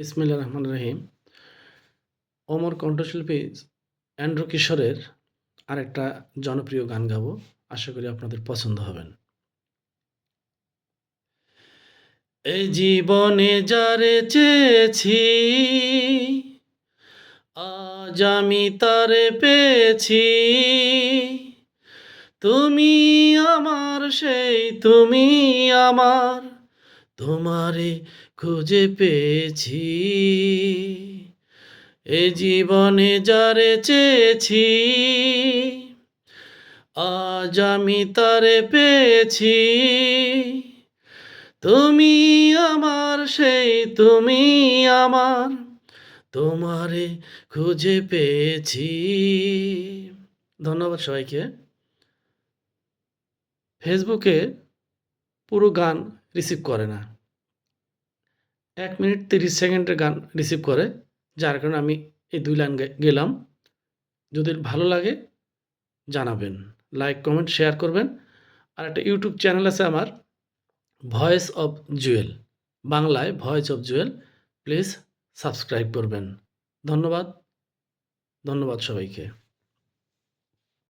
বিসমিল্লাহির রহমানির রহিম। অমর কণ্ঠশিল্পী এন্ড্রু কিশোরের আরেকটা জনপ্রিয় গান গাবো। আশা করি আপনাদের পছন্দ হবেন। এই জীবনে যারে চেয়েছি, আজ আমি তারে পেয়েছি। তুমি আমার সেই তুমি আমার, তোমারে খুঁজে পেয়েছি। এ জীবনে যারে চেয়েছি, আজ আমি তারে পেয়েছি। তুমি আমার সেই তুমি আমার, তোমারে খুঁজে পেয়েছি। ধন্যবাদ সবাইকে। ফেসবুকে পুরো গান রিসিভ করে না। ১ মিনিট ৩০ সেকেন্ডের গান রিসিভ করে। যার কারণে আমি এই ২ লাইন গেলাম। যদি ভালো লাগে জানাবেন। লাইক, কমেন্ট, শেয়ার করবেন। আর একটা ইউটিউব চ্যানেল আছে আমার, ভয়েস অফ জুয়েল। বাংলায় voice of Jewel. Please subscribe করবেন। ধন্যবাদ। ধন্যবাদ সবাইকে।